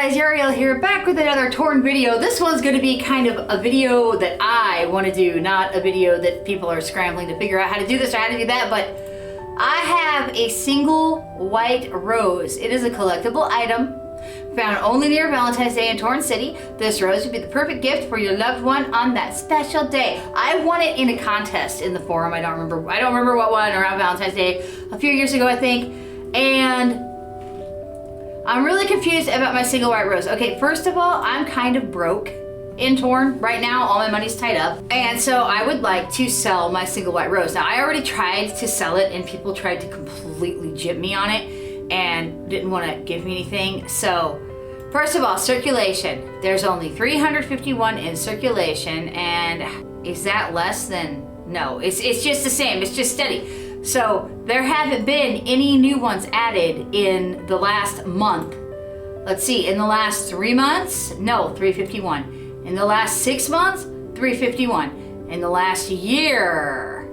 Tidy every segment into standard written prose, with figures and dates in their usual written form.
guys, Yarrielle here, back with another torn video. This one's going to be kind of a video that I want to do, not a video that people are scrambling to figure out how to do this or how to do that, but I have a single white rose. It is a collectible item found only near Valentine's Day in Torn City. This rose would be the perfect gift for your loved one on that special day. I won it in a contest in the forum. I don't remember what one, around Valentine's Day a few years ago, I think, and I'm really confused about my single white rose. Okay, first of all, I'm kind of broke in Torn right now. All my money's tied up. And so I would like to sell my single white rose. Now, I already tried to sell it and people tried to completely jip me on it and didn't want to give me anything. So first of all, circulation. There's only 351 in circulation, and is that less than? No, it's just the same. It's just steady. So there haven't been any new ones added in the last month. Let's see, in the last 3 months, no, 351. In the last 6 months, 351. In the last year,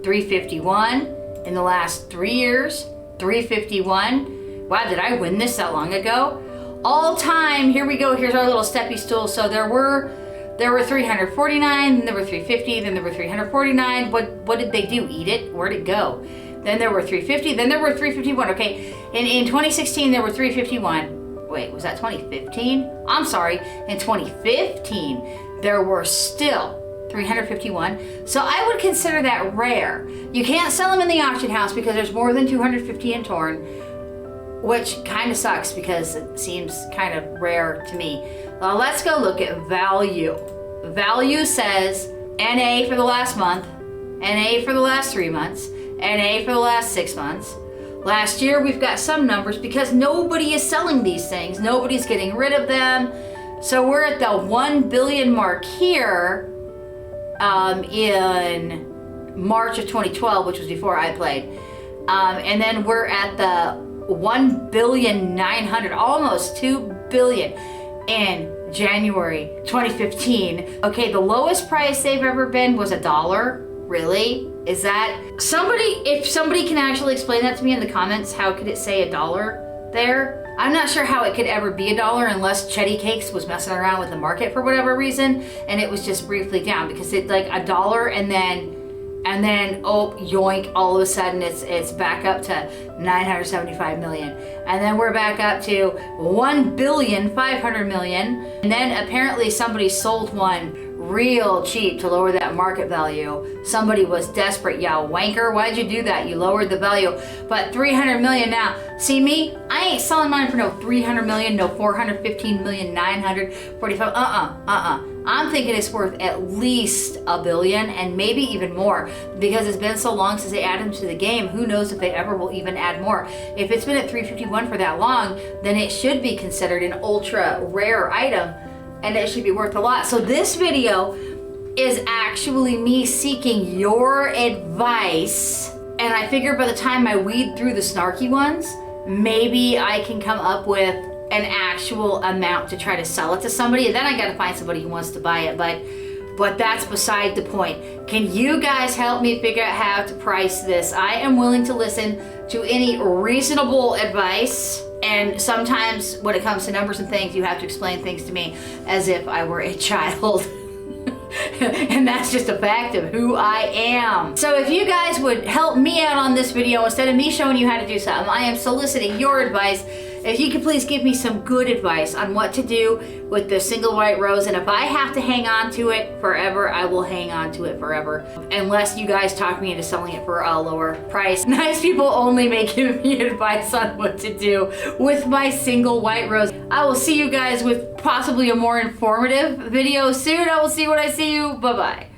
351. In the last 3 years, 351. Wow, did I win this that long ago? All time, here we go, here's our little steppy stool. So there were 349, then there were 350, then there were 349. What did they do? Eat it? Where'd it go? Then there were 350, then there were 351. Okay, in 2016 there were 351. Wait, was that 2015? I'm sorry, in 2015 there were still 351. So I would consider that rare. You can't sell them in the auction house because there's more than 250 in Torn, which kind of sucks because it seems kind of rare to me. Well, let's go look at value. Value says NA for the last month, NA for the last 3 months, NA for the last 6 months. Last year we've got some numbers because nobody is selling these things. Nobody's getting rid of them. So we're at the 1 billion mark here in March of 2012, which was before I played. And then we're at the 1,900,000,000, almost 2 billion in January 2015. Okay, the lowest price they've ever been was $1. Really? Is that somebody? If somebody can actually explain that to me in the comments, how could it say $1 there? I'm not sure how it could ever be $1 unless Chetty Cakes was messing around with the market for whatever reason, and it was just briefly down because it's like $1 and then oh yoink, all of a sudden it's back up to 975 million, and then we're back up to 1,500,000,000, and then apparently somebody sold one real cheap to lower that market value. Somebody was desperate. Yeah, wanker, why'd you do that? You lowered the value. But 300 million now. See me? I ain't selling mine for no 300 million, no 415 million, 945. I'm thinking it's worth at least $1 billion and maybe even more, because it's been so long since they added them to the game. Who knows if they ever will even add more. If it's been at 351 for that long, then it should be considered an ultra rare item, and it should be worth a lot. So this video is actually me seeking your advice, and I figure by the time I weed through the snarky ones, maybe I can come up with an actual amount to try to sell it to somebody, and then I gotta find somebody who wants to buy it, but that's beside the point. Can you guys help me figure out how to price this? I am willing to listen to any reasonable advice. And sometimes when it comes to numbers and things, you have to explain things to me as if I were a child. And that's just a fact of who I am. So if you guys would help me out on this video, instead of me showing you how to do something, I am soliciting your advice. If you could please give me some good advice on what to do with the single white rose, and if I have to hang on to it forever, I will hang on to it forever, unless you guys talk me into selling it for a lower price. Nice people only may give me advice on what to do with my single white rose. I will see you guys with possibly a more informative video soon. I will see you when I see you. Bye-bye.